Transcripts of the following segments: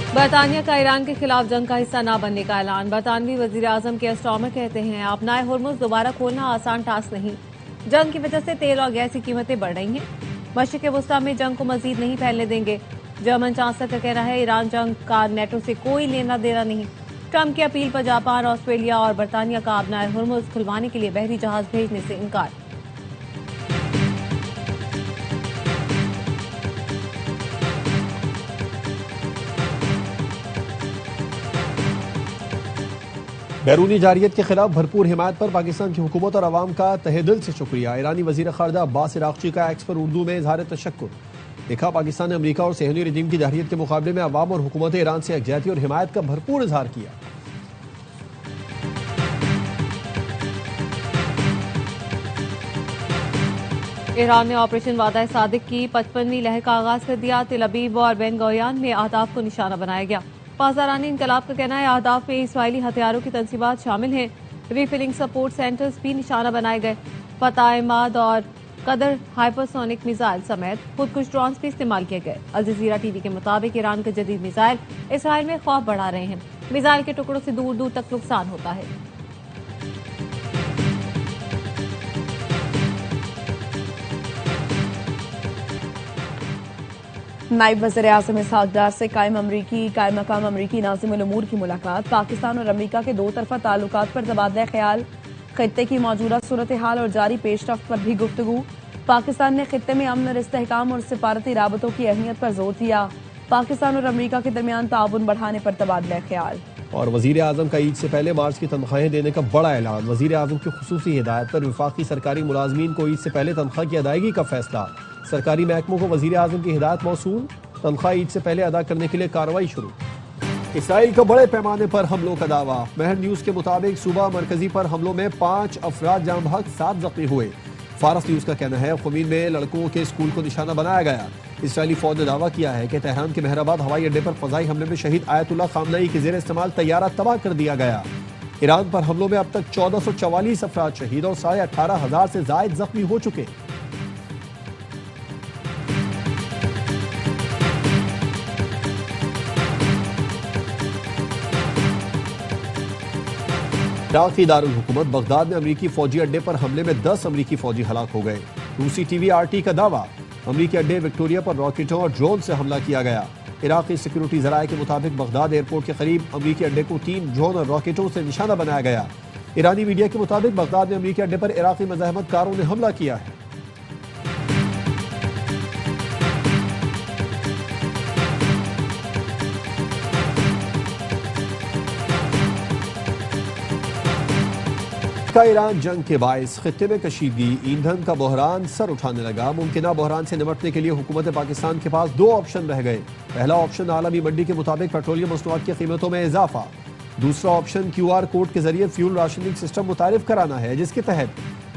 बरतानिया का ईरान के खिलाफ जंग का हिस्सा न बनने का ऐलान। बरतानवी वजीर आजम के स्टॉमर कहते हैं अपनाए हुर्मुज दोबारा खोलना आसान टास्क नहीं। जंग की वजह से तेल और गैस की कीमतें बढ़ रही हैं। मशरिक वस्ता में जंग को मजीद नहीं फैलने देंगे। जर्मन चांसलर का कहना है ईरान जंग का नेटो से कोई लेना देना नहीं। ट्रंप की अपील पर जापान, ऑस्ट्रेलिया और बरतानिया का अपनाए हुर्मुज खुलवाने के लिए बहरी जहाज भेजने से इनकार। बैरूनी जारियत के खिलाफ भरपूर हिमायत पर पाकिस्तान की हुकूमत और अवाम का तहे दिल से शुक्रिया। ईरानी वजीर खारजा अब्बास इराक़ची का एक्स पर उर्दू में इजहार तशक्कुर। लिखा, पाकिस्तान ने अमरीका और सहनी रजीम की जारियत के मुकाबले में अवाम और हुकूमत ईरान से यकजहती और हिमायत का भरपूर इजहार किया। ईरान ने ऑपरेशन वादा सादिक की 55वीं लहर का आगाज कर दिया। तेल अवीव और बेन गोरियन में अहदाफ को निशाना बनाया गया। पासदारानी इनकलाब का कहना है अहदाफ में इसराइली हथियारों की तनसीबात शामिल हैं। रीफिलिंग सपोर्ट सेंटर्स भी निशाना बनाए गए। फतह इमाद और कदर हाइपरसोनिक मिसाइल समेत खुदकुश ड्रोन भी इस्तेमाल किए गए। अल जजीरा टीवी के मुताबिक ईरान के जदीद मिसाइल इसराइल में खौफ बढ़ा रहे हैं। मिसाइल के टुकड़ों से दूर दूर तक नुकसान होता है। नायब वज़ीर-ए-आज़म इसहाक डार से कायम मकाम अमरीकी नाज़िमुल उमूर की मुलाकात। पाकिस्तान और अमरीका के दो तरफा ताल्लुकात पर तबादला ख्याल। खित्ते की मौजूदा सूरत हाल और जारी पेशरफ्त पर भी गुफ्तगू। पाकिस्तान ने खित्ते में अमन और इस्तेहकाम और सिफारती राबतों की अहमियत पर जोर दिया। पाकिस्तान और अमरीका के दरमियान ताउन बढ़ाने पर तबादला ख्याल। और वजीर आजम का ईद से पहले मार्च की तनख्वाहें देने का बड़ा ऐलान। वजीर आजम की खुसूसी हिदायत पर वफाकी सरकारी मुलाजमीन को ईद से पहले तनख्वाह की अदायगी का फैसला। सरकारी महकमों को वजीर आजम की हिदायत मौसूल, तनख्वाह ईद से पहले अदा करने के लिए कार्रवाई शुरू। इसराइल का बड़े पैमाने पर हमलों का दावा। महर न्यूज के मुताबिक सुबह मरकजी पर हमलों में 5 अफराद जाम बहक, 7 जख्मी हुए। फारस न्यूज का कहना है खुमीन में लड़कों के स्कूल को निशाना बनाया गया। इसराइली फौज ने दावा किया है कि तेहरान के मेहराबाद हवाई अड्डे पर फजाई हमले में शहीद आयतुल्लाह खामनई के जेर इस्तेमाल तैयारा तबाह कर दिया गया। ईरान पर हमलों में अब तक 1444 अफराद शहीद और 18,500 से जायद जख्मी हो चुके। इराक़ी दारुल हुकूमत बगदाद में अमरीकी फौजी अड्डे पर हमले में 10 अमरीकी फौजी हलाक हो गए। रूसी टीवी RT का दावा, अमरीकी अड्डे विक्टोरिया पर रॉकेटों और ड्रोन से हमला किया गया। इराक़ी सिक्योरिटी ज़राए के मुताबिक बगदाद एयरपोर्ट के करीब अमरीकी अड्डे को 3 ड्रोन और रॉकेटों से निशाना बनाया गया। ईरानी मीडिया के मुताबिक बगदाद में अमरीकी अड्डे पर इराक़ी मज़ाहमतकारों ने हमला किया है। का ईरान जंग के बायस खित्ते में कशीदगी, ईंधन का बहरान सर उठाने लगा। मुमकिना बहरान से निपटने के लिए हुकूमत पाकिस्तान के पास 2 ऑप्शन रह गए। पहला ऑप्शन आलमी मंडी के मुताबिक पेट्रोलियम मसनूआत की कीमतों में इजाफा। दूसरा ऑप्शन QR कोड के जरिए फ्यूल राशनिंग सिस्टम मुतारिफ कराना है, जिसके तहत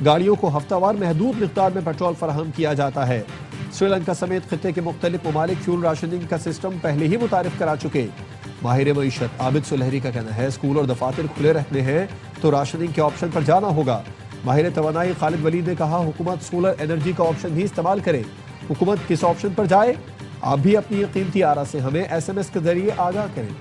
गाड़ियों को हफ्तावार महदूद मिकदार में पेट्रोल फराहम किया जाता है। श्रीलंका समेत खित्ते के मुख्तलिफ ममालिक फ्यूल राशनिंग का सिस्टम पहले ही मुतारिफ करा चुके। माहिर मईशत आबिद सुलहरी का कहना है स्कूल और दफातर खुले रखने हैं तो राशनिंग के ऑप्शन पर जाना होगा। माहिर तवानाई खालिद वलीद ने कहा हुकूमत सोलर एनर्जी का ऑप्शन भी इस्तेमाल करे। हुकूमत किस ऑप्शन पर जाए, आप भी अपनी कीमती आरा से हमें SMS के जरिए आगाह करें।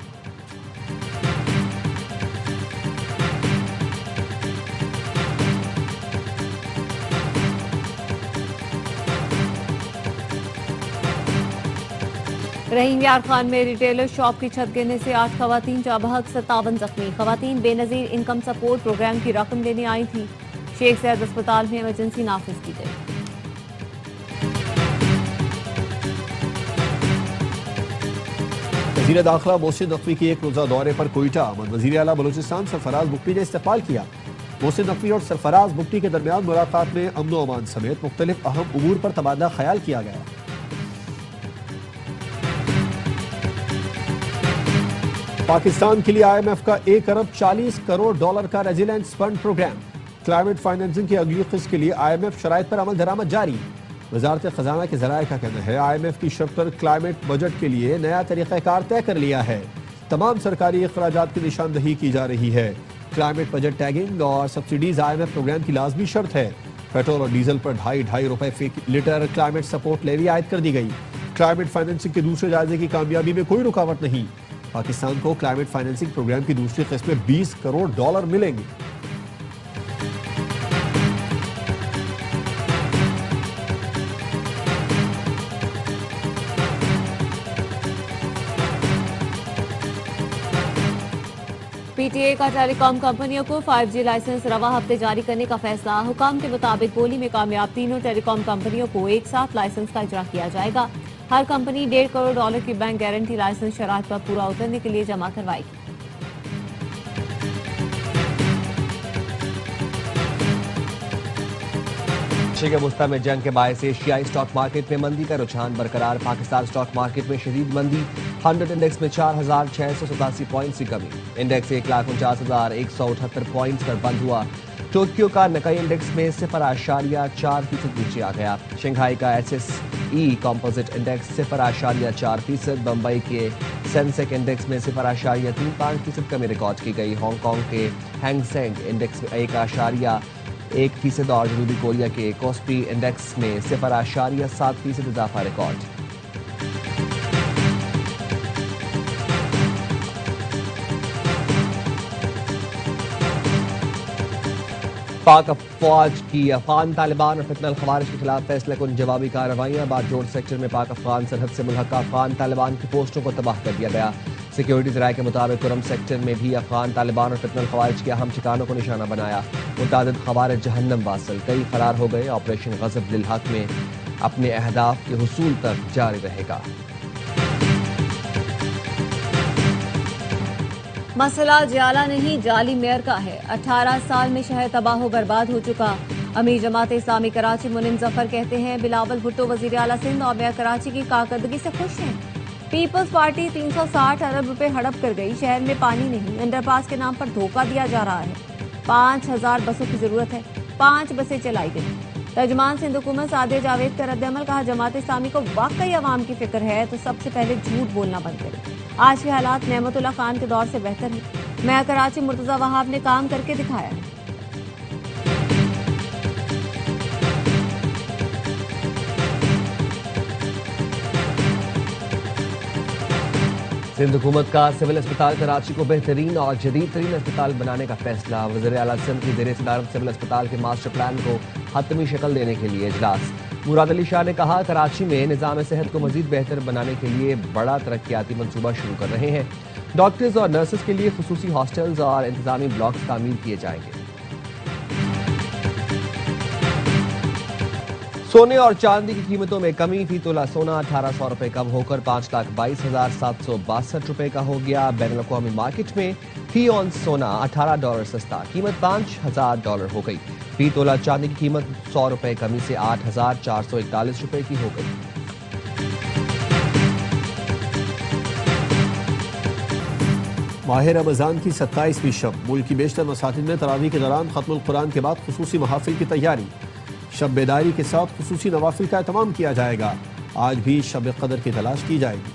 रहीम यार खान में रिटेलर शॉप की छत गिरने से 8 खवातीन जाँ बहक, 57 जख्मी। खवातीन बेनजीर इनकम सपोर्ट प्रोग्राम की रकम लेने आई थी। शेख सैयद अस्पताल में इमरजेंसी नाफिज की गई। वज़ीर दाखिला मोहसिन नकवी की एक रोजा दौरे पर कोयटा आमद। वज़ीर आला बलूचिस्तान सरफराज बुगटी ने इस्तकबाल किया। मोहसिन नकवी और सरफराज बुगटी के दरमियान मुलाकात में अमन व अमान समेत मुख्तलिफ अहम उमूर पर तबादला ख्याल किया गया। पाकिस्तान के लिए IMF का 1 अरब 40 करोड़ डॉलर का resilience fund program. Climate financing की अगली किस्त के लिए IMF शराइत पर अमल दरामद जारी। वजारत खजाना के जराये का कहना है IMF की शर्त पर क्लाइमेट बजट के लिए नया तरीक़ाकार तय कर लिया है। तमाम सरकारी अखराजात की निशानदही की जा रही है। क्लाइमेट बजट टैगिंग और सब्सिडीज IMF प्रोग्राम की लाजमी शर्त है। पेट्रोल और डीजल पर 2.5 रुपए फी लीटर क्लाइमेट सपोर्ट लेवी आयद कर दी गई। क्लाइमेट फाइनेंसिंग के दूसरे जायजे की कामयाबी में कोई रुकावट नहीं। पाकिस्तान को क्लाइमेट फाइनेंसिंग प्रोग्राम की दूसरी किस्त में $20 करोड़ मिलेंगे। पीटीए का टेलीकॉम कंपनियों को 5G लाइसेंस रवा हफ्ते जारी करने का फैसला। हुकाम के मुताबिक बोली में कामयाब तीनों टेलीकॉम कंपनियों को एक साथ लाइसेंस का इजरा किया जाएगा। हर कंपनी $1.5 करोड़ की बैंक गारंटी लाइसेंस शरात पर पूरा उतरने के लिए जमा करवाएगी। के मुस्ता में जंग के बायस एशियाई स्टॉक मार्केट में मंदी का रुझान बरकरार। पाकिस्तान स्टॉक मार्केट में शदीद मंदी। 100 इंडेक्स में 4,687 पॉइंट्स की कमी। इंडेक्स 1,49,178 पॉइंट्स पर बंद हुआ। टोक्यो का नकाई इंडेक्स में 0.4% नीचे आ गया। शंघाई का SSE कंपोजिट इंडेक्स 0.4%। बम्बई के सेंसेक्स इंडेक्स में 0.35% कमी रिकॉर्ड की गई। हांगकांग के हैंगसेंग इंडेक्स में 1% और जनूबी कोरिया के कोस्पी इंडेक्स में 0.7% इजाफा रिकॉर्ड। पाक अफवाज की अफगान तालिबान और फितनल खवारिज के खिलाफ फैसला कुन जवाबी कार्रवाइयां। बागजोड़ सेक्टर में पाक अफगान सरहद से मुल्हका अफगान तालिबान की पोस्टों को तबाह कर दिया गया। सिक्योरिटी जराये के मुताबिक कुरम सेक्टर में भी अफगान तालिबान और फितनल खवारिज के अहम ठिकानों को निशाना बनाया। मुतादिद खवारिज जहन्नम वासल, कई फरार हो गए। ऑपरेशन गजब लिल हक में अपने अहदाफ के हुसूल तक जारी रहेगा। मसला जियाला नहीं, जाली मेयर का है। 18 साल में शहर तबाह बर्बाद हो चुका। अमीर जमात इस्लामी कराची मुनिम जफर कहते हैं बिलावल भुट्टो वजीर आला सिंध और मेयर कराची की कारकर्दगी से खुश हैं। पीपल्स पार्टी 360 अरब रुपए हड़प कर गई। शहर में पानी नहीं, अंडरपास के नाम पर धोखा दिया जा रहा है। 5,000 बसों की जरूरत है, 5 बसें चलाई गई। तर्जमान सिंध हुकूमत सादिया जावेद का रद्द-ए-अमल, कहा जमात इस्लामी को वाकई अवाम की फिक्र है तो सबसे पहले झूठ बोलना बंद करें। आज के हालात नेमतुल्लाह खान के दौर से बेहतर है। मेयर कराची मुर्तजा वहाब ने काम करके दिखाया है। सिंध हुकूमत का सिविल अस्पताल कराची को बेहतरीन और जदीद तरीन अस्पताल बनाने का फैसला। वज़ीर आला सिंध की ज़ेर सदारत सिविल अस्पताल के मास्टर प्लान को हतमी शक्ल देने के लिए इजलास। मुराद अली शाह ने कहा कराची में निज़ाम सेहत को मजीद बेहतर बनाने के लिए बड़ा तरक्याती मनसूबा शुरू कर रहे हैं। डॉक्टर्स और नर्सेज के लिए खुसूसी हॉस्टल्स और इंतजामी ब्लॉक्स तामीर किए जाएंगे। सोने और चांदी की कीमतों में कमी। फी तोला सोना 1,800 रुपए कम होकर 5,22,762 रुपए का हो गया। बैनुल अक़वामी मार्केट में फी ऑन सोना $18 सस्ता, कीमत $5,000 हो गई। फी तोला चांदी की कीमत 100 रुपए कमी से 8,441 रुपए की हो गई। माह रमज़ान की 27वीं शब। मुल्क की बेशतर मसाजिद में तरावी के दौरान खत्मुल कुरान के बाद खुसूसी महाफिल की तैयारी। शब बेदारी के साथ खुसूसी नवाफिल का एहतमाम किया जाएगा। आज भी शब कदर की तलाश की जाएगी।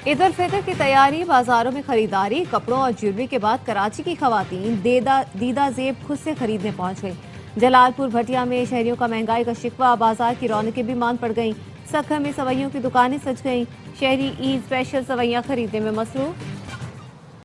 ईद उल फितर की तैयारी, बाजारों में खरीदारी। कपड़ों और ज्वेलरी के बाद कराची की खवातीन दीदा जेब खुद से खरीदने पहुंच गई। जलालपुर भटिया में शहरियों का महंगाई का शिकवा, बाजार की रौनकें भी मांद पड़ गईं। सखर में सवैयों की दुकानें सज गईं। शहरी ईद स्पेशल सवैयां खरीदने में मसरूफ।